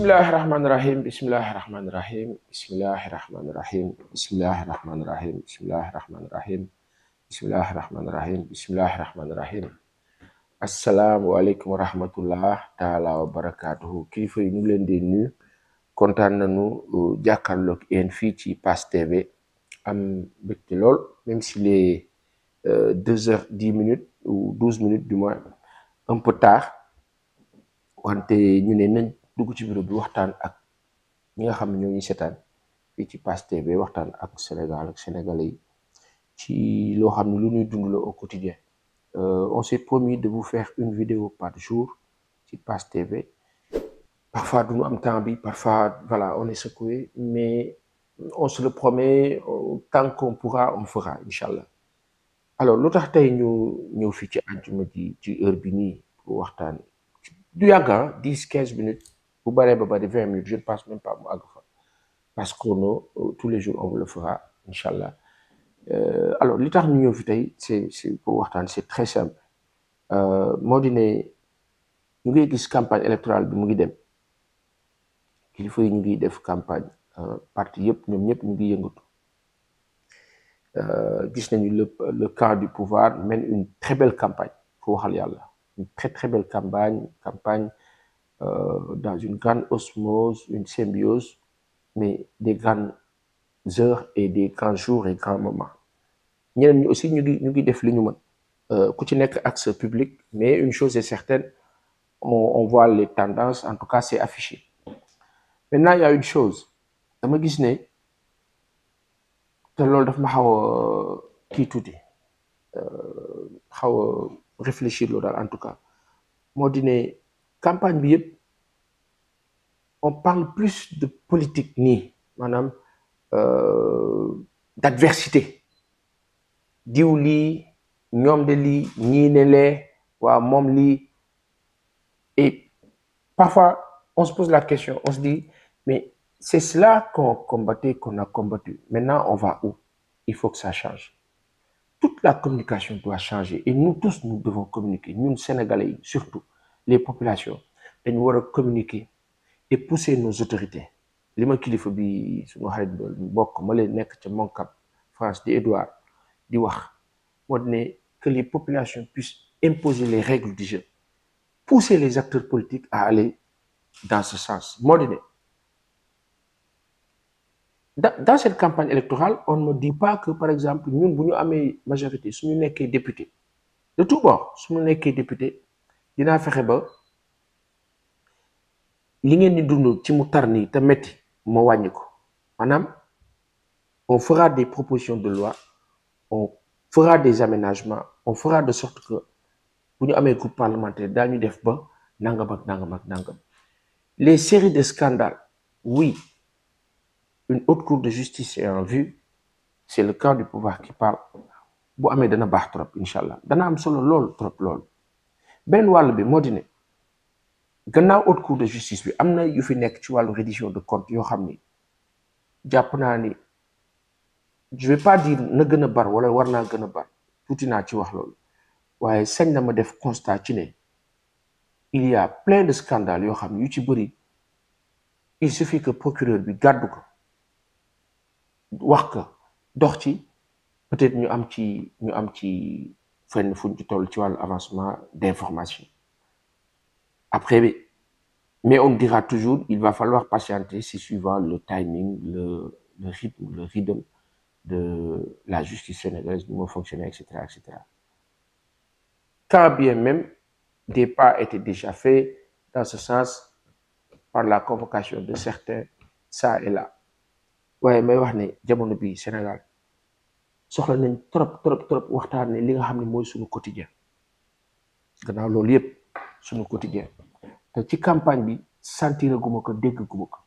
Bismillahirrahmanirrahim. Bismillahirrahmanirrahim. Bismillahirrahmanirrahim. Bismillahirrahmanirrahim. Bismillahirrahmanirrahim. Bismillahirrahmanirrahim. Bismillahirrahmanirrahim. Asalaamaaleykum wa rahmatullah taala wa barakatuhu. Kilifa yi ñu ngi leen di nuyu kontaan nañu jàkkaarloog yéen fii ci Pass TV am mbégte lool même si les 2h10 ou 12 minutes du moins un peu tard wante ñu ne nañ dugg ci bureau bi waxtaan ak ñi nga xam ne ñoo ñuy seetaan fii ci Pass TV waxtaan ak Sénégal ak Sénégalais yi ci loo xam ne lu ñuy dund la au quotidien. On s'est promis de vous faire une vidéo par jour sur Pass TV. Parfois, nous avons temps, parfois, voilà, on est secoué, mais on se le promet, tant qu'on pourra, on fera, Inch'Allah. Alors, l'autre temps, nous avons fait ci heure bi nii pour waxtaan du yàgg 10-15 minutes, vous barrez de 20 minutes, je ne passe même pas à Agfa. Parce que tous les jours, on vous le fera, Inch'Allah. Alors li tax ñu ñëw fi tey c'est pour waxtaan c'est très simple moo di ne ñu ngi gis campagne électorale bi mu ngi dem kilifa yi ñu ngi def campagne parti yëpp ñoom ñëpp ñu ngi yëngatu gis nañu le camp du pouvoir mène une très belle campagne pour waxal yàlla une très belle campagne dans une grande osmose une symbiose mais des grandes heures et des grands jours et grands moments. ñeneen ñi aussi ñu ngi def li ñu mën ku ci nekk axe public mais une chose est certaine on voit les tendances en tout cas c'est affiché. Maintenant il y a une chose dama gis ne te loolu daf ma xaw a kii tuuti xaw a réfléchir loolu daal en tout cas moo di ne campagne bi yëpp on parle plus de politique nii maanaam d'adversité. diw lii ñoom de lii ñii ne lee waa moom lii et parfois on se pose la question on se dit mais c'est cela qu'on combattait qu'on a combattu maintenant on va où? Il faut que ça change. Toute la communication doit changer et nous tous nous devons communiquer ñun Sénégalais yi surtout les populations dañu war a communiquer et pousser nos autorités li ma kilifa bi suñu xarit mbokk ma leen nekk ca Moncap France di Edouard di wax moo di ne que les populations puissent imposer les règles du jeu pousser les acteurs politiques à aller dans ce sens moo di ne dans cette campagne électorale on ne dit pas que par exemple ñun bu ñu amee majorité suñu nekkee député de tout bord suñu nekkee député dinaa fexe ba li ngeen di dund ci mu tar nii te metti ma wàññi ko maanaam on fera des propositions de loi on fera des aménagements on fera de sorte que bu ñu amee groupe parlementaire daañu def ba nangam ak nangam ak nangam. Les séries de scandales oui une haute cour de justice est en vue c'est le camp du pouvoir qui parle bu amee dana baax trop Inch'Allah dana am solo lool trop lool benn wàll bi moo di ne gannaaw haute cour de justice bi am na yu fi nekk ci wàllu reddition de compte yoo xam ni jàpp naa ni je vais pas dire na gën a bar wala war naa gën a bar tuuti naa ci wax loolu waaye sañ na ma def constat ci ne il y a plein de scandales yoo xam ne yu ci bëri il suffit que procureur bi gàddu ko wax ko dox ci peut-être ñu am ci fenn fuñ ci toll ci wàllu avancement d'information après mais on dira toujours il va falloir patienter c'est suivant le timing le rythme de la justice sénégalaise du mot fonctionner etc. Quand bien même des pas étaient déjà faits dans ce sens par la convocation de certains ça et là waaye may wax ne jamono bi Sénégal soxla nañ trop waxtaane li nga xam ne mooy suñu quotidien gannaaw loolu yëpp suñu quotidien te ci campagne bi sentir guma ko dégg guma ko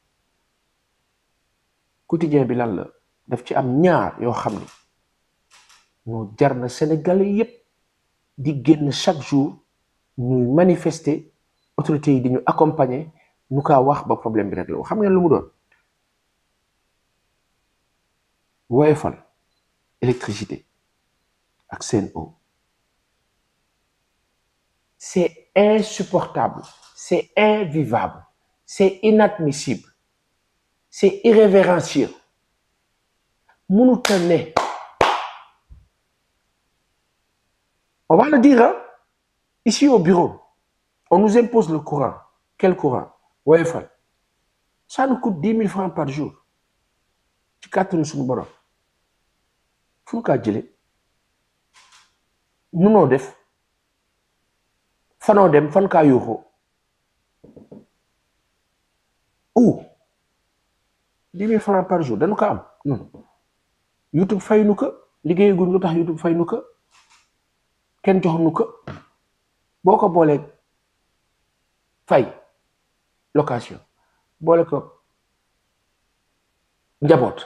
quotidien bi lan la daf ci am ñaar yoo xam ne ñoo jar na Sénégalais yëpp di génn chaque jour ñuy manifester autorités yi di ñu accompagner ñu kaa wax ba problème bi rek la xam ngeen lu mu doon woyofal électricité ak Sen'Eau c'est insupportable c'est invivable c'est inadmissible, c'est irrévérencieux. Mënut a ne. On va le dire, hein? Ici au bureau, on nous impose le courant. Quel courant? Woyofal. Ça nous coûte 10 000 francs par jour. ci kàttanu suñu borom fu ñu kaa jëlee nunoo def fanoo dem fan kaa yuuxoo ou 10 000 francs par jour dañu ko am non YouTube fay nu ko liggéeyaguñ lu tax YouTube fay nu ko kenn jox nu ko boo ko boolee fay location boole ko njaboot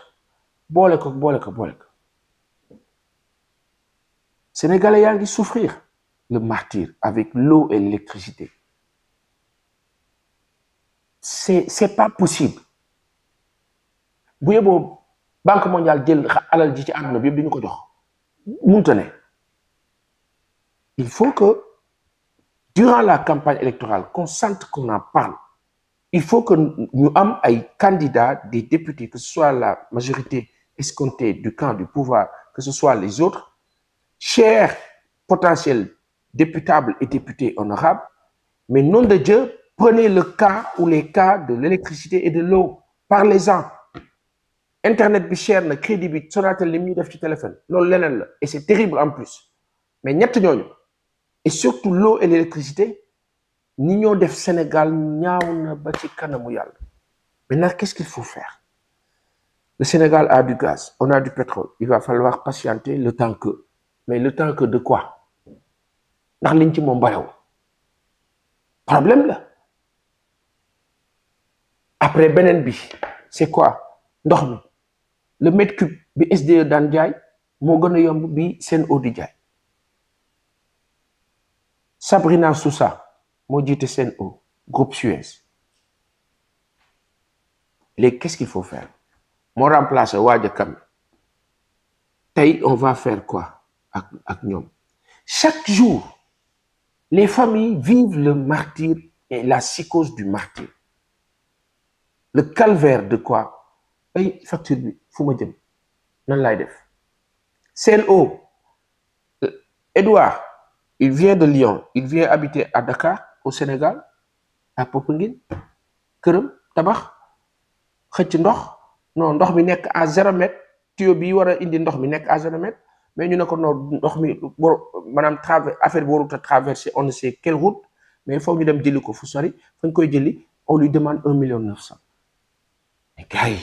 boole ko Sénégalais yaa ngi souffrir le martyre avec l'eau et l'électricité. C'est pas possible. bu yeboo Banque mondiale jël alal ji ci àdduna bi yëpp dañu ko jox mënut a ne. Il faut que durant la campagne électorale qu'on sente qu'on en parle. Il faut que nous ayons des candidats, des députés, que ce soit la majorité escomptée du camp du pouvoir, que ce soit les autres, chers potentiels députables et députés honorables, mais nom de Dieu, prenez le cas ou les cas de l'électricité et de l'eau. Parlez-en. Internet bi cher na crédit bi Sonatel li muy def ci téléphone loolu leneen la et c'est terrible en plus mais ñett ñooñu et surtout l'eau et l'électricité ni ñoo def Sénégal ñaaw na ba ci kanamu yàlla. Maintenant qu'est-ce qu'il faut faire? Le Sénégal a du gaz, on a du pétrole, il va falloir patienter le temps que. Mais le temps que de quoi? ndax liñ ci moom barew problème là. Après beneen bi c'est quoi? Ndox mi le mètre cube bi SDE daan jaay moo gën a yomb bi Sen'Eau di jaay. Sabrina Sousa moo jiite Sen'Eau groupe Suez. Léegi qu'est-ce qu'il faut faire? Moo remplacer Wadia Kam. Tey on va faire quoi ak ñoom? Chaque jour les familles vivent le martyre et la psychose du martyre. Le calvaire de quoi? Ay facture bi fu ma jëm nan laay def? Sen'Eau, Edouard, il vient de Lyon, il vient habiter à Dakar au Sénégal à Popenguine këram tabax xëcc ndox non ndox mi nekk à 0 mètre tuyau bi war a indi ndox mi nekk à 0 mètre mais ñu ne ko non ndox mi maanaam affaire bi warut a traverser on ne sait quelle route mais il faut ñu dem jëli ko fu sori fañ koy jëli on lui demande 1,9 million. mais gars yi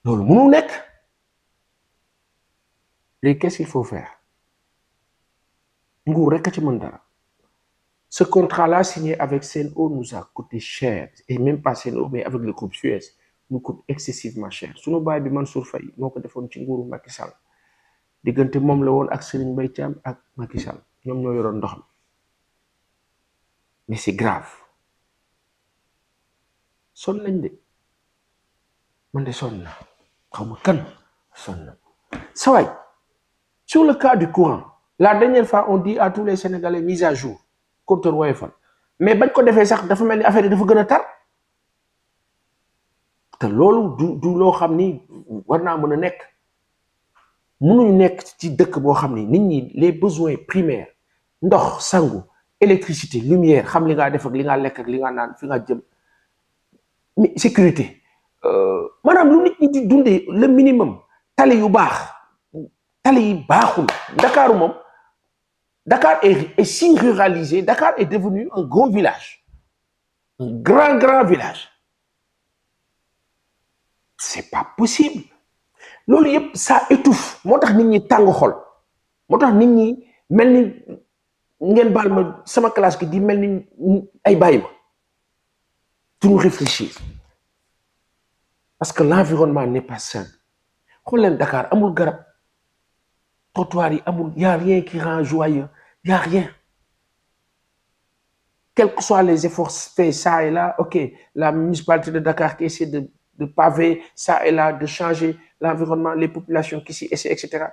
loolu mënul nekk. Léegi qu'est-ce qu'il faut faire? nguur rek a ci mën dara. Ce contrat-là signé avec Sen'Eau nous a coûté cher et même pas Sen'Eau mais avec le groupe Suez nous coûte excessivement cher. Sunu baay bi Mansour Faye moo ko defoon ci nguuru Macky Sall diggante moom la woon ak Serigne Mbaye Thiam ak Macky Sall ñoom ñoo yoroon ndox mi mais c'est grave. sonn nañ de man de sonn na xaw ma kan sonn na sa waay. Sur le cas du courant, la dernière fois on dit à tous les Sénégalais mise à jour compteur Woyofal mais bañ ko defee sax dafa mel ni affaire yi dafa gën a tar te loolu du loo xam ni war naa mën a nekk. mënuñu nekk ci dëkk boo xam ni nit ñi les besoins primaires ndox sangu électricité lumière xam li ngaa def ak li ngaa lekk ak li ngaa naan fi nga jëm mais sécurité maanaam lu nit ñi di dundee le minimum tali yu baax. tali yi baaxul. Dakar est si ruralisé. Dakar est devenu un gros village, un grand village. C'est pas possible. Loolu yëpp ça étouffe. moo tax nit ñi tàng xol. moo tax nit ñi mel ni ngeen baal ma sama classe gi di mel ni ay bàyyi ma. Tu nous réfléchir parce que l'environnement n'est pas sain. xool leen Dakar amul garab. Trottoir yi amul, y a rien qui rend joyeux, y a rien. Quels que soient les efforts faits ça et là, ok, la municipalité de Dakar qui essaie de paver ça et là, de changer l'environnement, les populations qui s'y essaient, etc.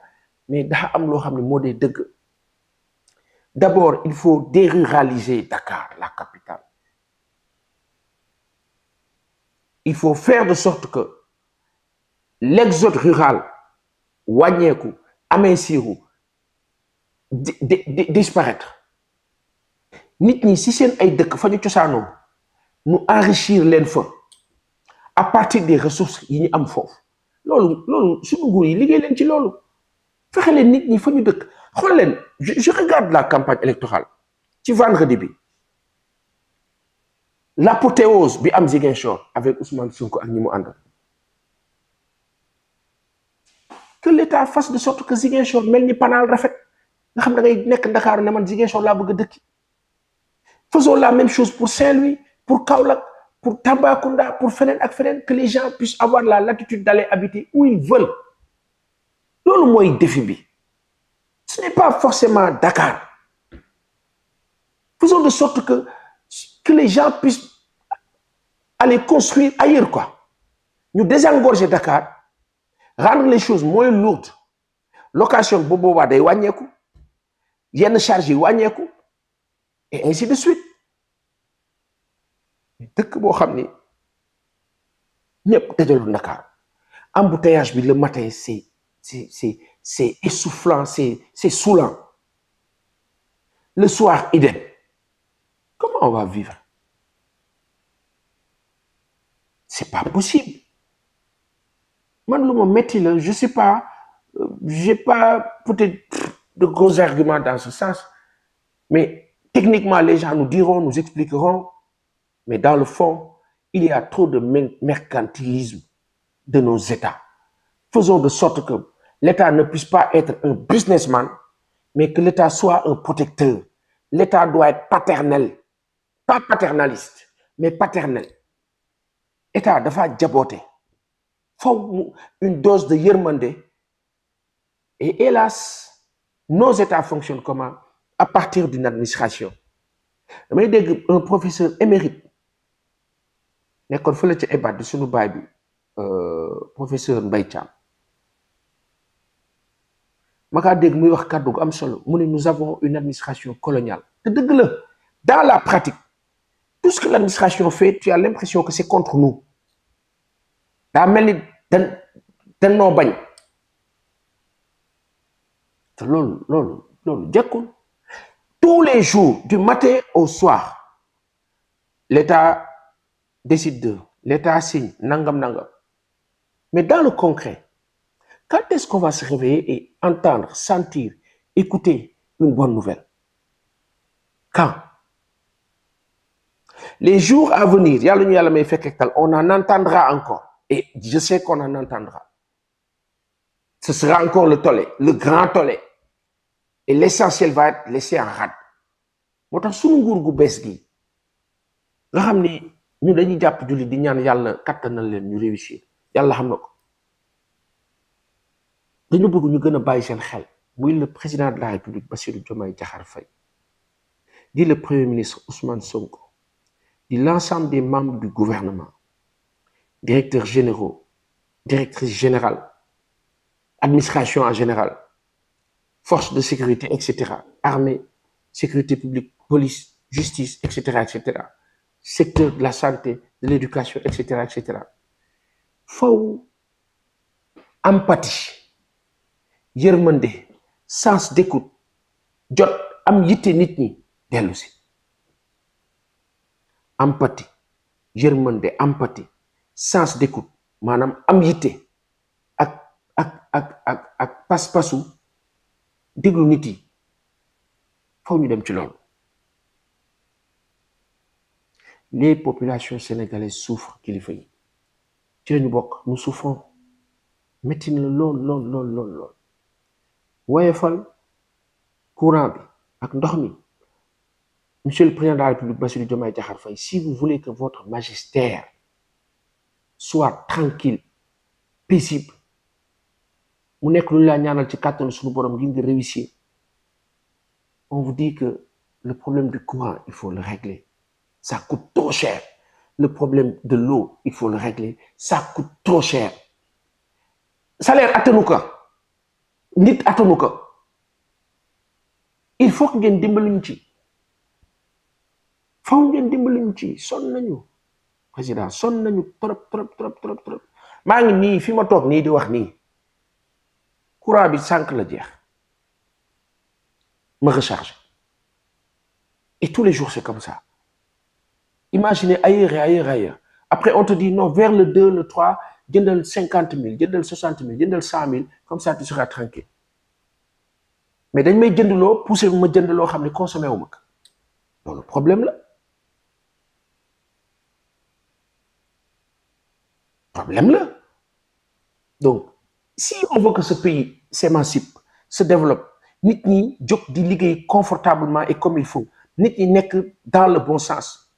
Mais d'abord, il faut déruraliser Dakar, la capitale. il faut faire de sorte que l'exode rural wàññeeku aminciru disparaître nit ñi si seen ay dëkk fa ñu cosaanoo ñu enrichir leen fa à partir des ressources yi ñu am foofu loolu suñu nguur yi liggéey leen ci loolu fexe leen nit ñi fa ñu dëkk xool leen je regarde la campagne électorale ci vendredi bi l'apothéose bi am Ziguinchor avec Ousmane Sonko ak ñi mu àndal que l'État fasse de sorte que Ziguinchor mel ni panaal rafet nga xam da ngay nekk Dakar ne man Ziguinchor laa bëgg a dëkki faisons la même chose pour Saint-Louis pour Kaolack pour Tambacounda pour feneen ak feneen que les gens puissent avoir la latitude d'aller habiter où ils veulent loolu mooy défi bi ce n'est pas forcément Dakar faisons de sorte que les gens puissent aller construire ailleurs quoi ñu désengorger Dakar rendre les choses moins lourdes location bu boobaa day wàññeeku yenn charge yi wàññeeku et ainsi de suite dëkk boo xam ni ñëpp dajalu Dakar embouteillage bi le matin c'est essoufflant c'est saoulant le soir idem comment on va vivre c'est pas possible man lu ma metti la je sais pas j'ai pas peut-être de gros arguments dans ce sens mais techniquement les gens nous diront nous expliqueront mais dans le fond il y a trop de mercantilisme de nos États faisons de sorte que l'État ne puisse pas être un businessman mais que l'État soit un protecteur l'État doit être paternel pas paternaliste mais paternel État dafa jaboote faut une dose de yërmande et hélas nos États fonctionnent comment à partir d'une administration damay dégg un professeur émérite nekkoon fële ca EBAD di suñu baay bi professeur Mbaye Thiam ma kaa dégg muy wax kàddu gu am solo mu ne nous avons une administration coloniale te dëgg la dans la pratique tout ce que l'administration fait tu as l'impression que c'est contre nous daa mel ni dañ noo bañ te loolu jekkul tous les jours du matin au soir l'État décide de l'État signe nangam mais dans le concret quand est-ce qu'on va se réveiller et entendre sentir écouter une bonne nouvelle quand les jours à venir yàlla ñu yàlla may fekk tal on en entendra encore et je sais qu'on en entendra ce sera encore le tollé le grand tollé et l'essentiel va être laissé en rade moo tax sunu nguur gu bees gi nga xam ni ñu dañuy jàpp julli di ñaan yàlla kattanal leen ñu réussir yàlla xam na ko dañu bëgg ñu gën a bàyyi seen xel muy le président de la République Bassirou Diomaye Diakhar Faye di le premier ministre Ousmane Sonko di l'ensemble des membres du gouvernement directeurs généraux directrices générales administration en général forces de sécurité etc armée sécurité publique police justice etc secteur de la santé de l'éducation etc faw empathie yërmande sens d'écoute jot am yitte nit ñi dellu si empathie yërmande empathie sens d'écoute maanaam am yitte ak pas-pasu déglu nit yi faw ñu dem ci loolu les populations sénégalaises souffrent kilifa yi ci lañu bokk nous souffrons metti na lool woyefal courant bi ak ndox mi monsieur le président de la République Bassirou Diomaye Diakhar Faye si vous voulez que votre magistère soit tranquille paisible mu nekk lu la ñaanal ci kàttanu suñu borom ngir nga réussir on vous dit que le problème du courant il faut le régler ça coûte trop cher le problème de l'eau il faut le régler ça coûte trop cher salaire attanu ko nit attanu ko il faut que ngeen dimbaluñ ci faw ngeen dimbaluñ ci sonn nañu président sonn nañu trop maa ngi nii fi ma toog nii di wax nii courant bi sànq la jeex ma recharge et tous les jours c'est comme ça. Imaginez ailleurs. Après, on te dit non, vers le 2, le 3, jëndal 50 000, jëndal 60 000, jëndal 100 000, comme ça tu seras tranquille. Mais dañ may jëndloo pousser ma jënd loo xam ne consommé wu ma ko loolu problème la donc si on veut que ce pays s'émancipe se développe nit ñi jóg di liggéey confortablement et comme il faut nit ñi nekk dans le bon sens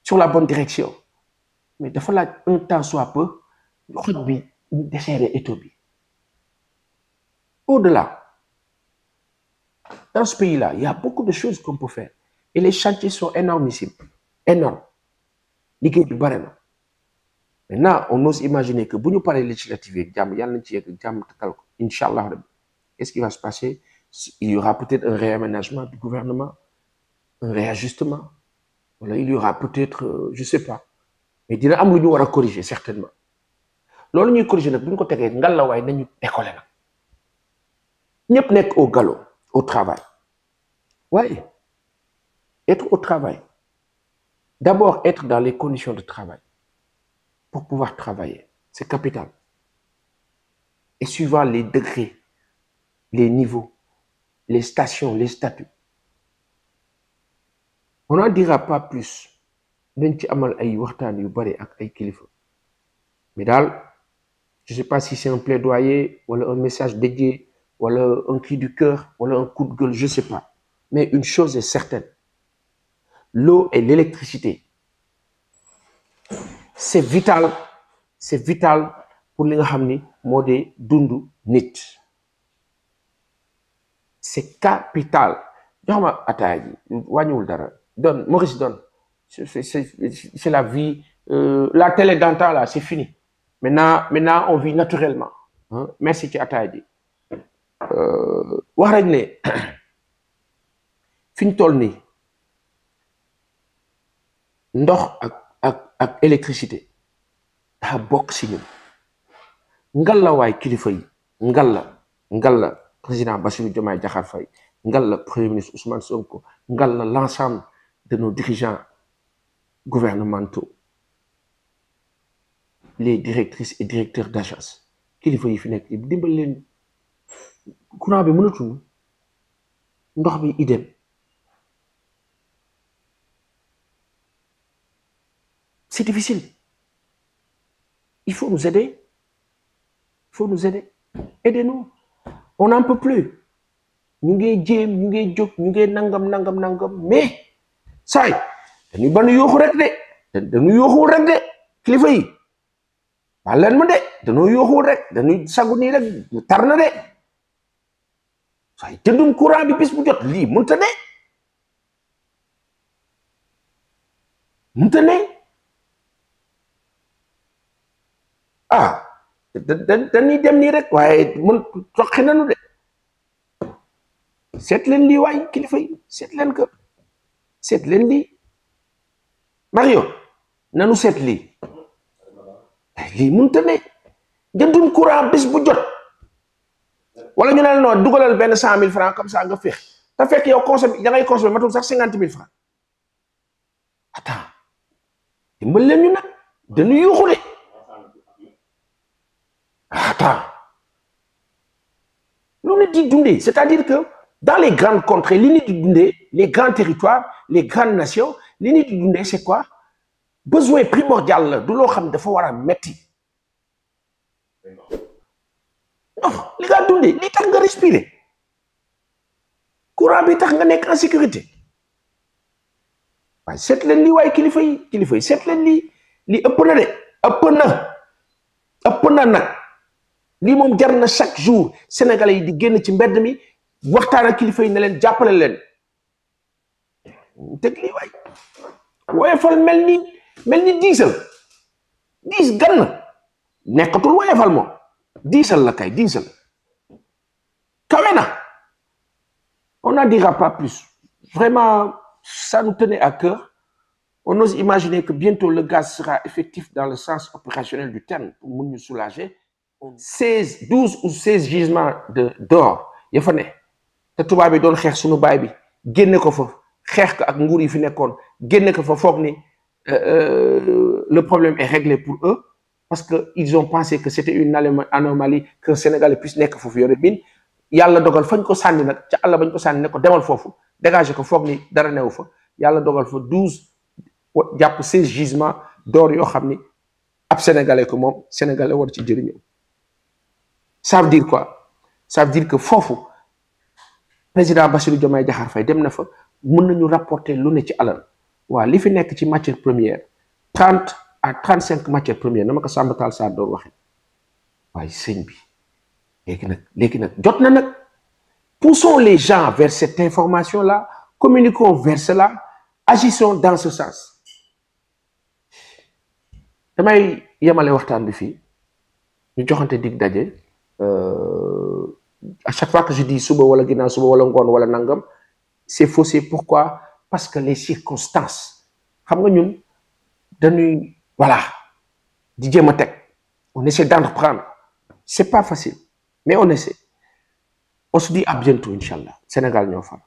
sur la bonne direction mais dafa laaj un temps soit peu xoj bi ñu desserrer étau bi au-delà dans ce pays-là il y a beaucoup de choses qu'on peut faire et les chantiers sont énormissimes énormes liggéey bi bare na maintenant on ose imaginer que bu ñu paree législative yi jàmm yàlla nañ ci yegg jàmm tatal ko incha allah rabbi qu'est-ce qui va se passer il y aura peut-être un réaménagement du gouvernement un réajustement wala il y aura peut-être je sais pas mais dina am lu ñu war a corriger certainement loolu ñuy corriger nag bu ñu ko tegee ngalawaay nañu décoller nag ñëpp nekk au galop au travail ouais être au travail d'abord être dans les conditions de travail pour pouvoir travailler c'est capital et suivant les degrés les niveaux les stations les statuts on n'en dira pas plus dañ ci amal ay waxtaan yu bari ak ay kilifa mais daal je sais pas si c'est un plaidoyer wala un message dédié wala un cri du cœur wala un coup de gueule je sais pas mais une chose est certaine l'eau et l'électricité c'est vital pour li nga xam ni moo di dundu nit c'est capital jox ma ataaya ji wàññiwul dara donne Maurice donne c'est la vie la télé d'antan là c'est fini maintenant on vit naturellement hein? Merci ci ataaya ji wax rek ne fi ñu toll nii ndox ak électricité daa bokk si ñun ngalla waay kilifa yi ngalla président Bassirou Diomaye Diakhar Faye ngalla premier ministre Ousmane Sonko ngalla l'ensemble de nos dirigeants gouvernementaux les directrices et directeurs d'agence kilifa yi fi nekk dimbal leen courant bi mënatul ndox bi idem c'est difficile il faut nous aider aidez-nous on n'en peut plus ñu ngi jéem ñu ngi jóg ñu ngi nangam mais saay dañuy ban yooxu rek dañuy yooxuwul rek de kilifa yi waa leen ma de dañoo yooxuwul rek dañuy sagu nii rek tar na de saay jëndum courant bi bis bu jot lii mënta ne ah dañuy dem nii rek waaye mun toqi nanu de seet leen lii waay kilifa yi seet leen lii Mario nanu seet lii mënta ne jëndum courant bis bu jot wala ñu ne la non dugalal benn 100 000 francs comme ça nga feex te fekk yow consommé da ngay consommé matul sax 50 000 francs attends dimbal leen ñu nag dañu yuuxu de attends lu nit di dundee c'est-à-dire que dans les grandes contrées li nit di dundee les grands territoires les grandes nations li nit di dundee c'est quoi besoin primordial la du loo xam dafa war a metti non li nga dundee li tax nga respirer courant bi tax nga nekk en sécurité waaye seet leen lii waaye kilifa yi seet leen lii ëpp na de ëpp na nag lii moom jar na chaque jour sénégalais yi di génn ci mbedd mi waxtaan ak kilifa yi ne leen jàppale leen teg lii waay woyefal mel ni diisal diis gann nekkatul woyefal moom diisal la kay diisal kawe na on n'en dira pas plus vraiment ça nous tenait à cœur On ose imaginer que bientôt le gaz sera effectif dans le sens opérationnel du terme pour nous soulager. 12 ou 16 gisements d'or, il fa ne te tubaab bi doon xeex suñu baay bi génne ko fa xeex ko ak nguur yi fi nekkoon génne ko fa foog ni le problème est réglé pour eux parce qu'ils ont pensé que c'était une anomalie qu'un Sénégalais puisse nekk foofu yore bin yàlla dogal fañ ko sànni nag ca àll bañ ko sànni ne ko demal foofu dégagé ko foog ni dara newu fa yàlla dogal fa 12 jàpp 16 gisements d'or yoo xam ni ab Sénégalais ko moom Sénégalais war ci jëriñoo. Ça veut dire quoi? Ça veut dire que foofu président Bassirou Diomaye Diakhar Faye dem na fa mën nañu rapporter lu ne ci alal waaw li fi nekk ci matière première 30 à 35 matières premières na ma ko Samba Tall Sarr doon waxee waaye sëñ bi léegi nag jot na nag poussons les gens vers cette information là communiquons vers cela agissons dans ce sens damay yemale waxtaan bi fii ñu joxante dig daje. À chaque fois que je dis suba wala ginnaaw suba wala ngoon wala nangam c'est faussé. Pourquoi? Parce que les circonstances xam nga ñun dañuy voilà di jéem a teg on essaie d'entreprendre c'est pas facile mais on essaie on se dit à bientôt inchallah Sénégal ñoo far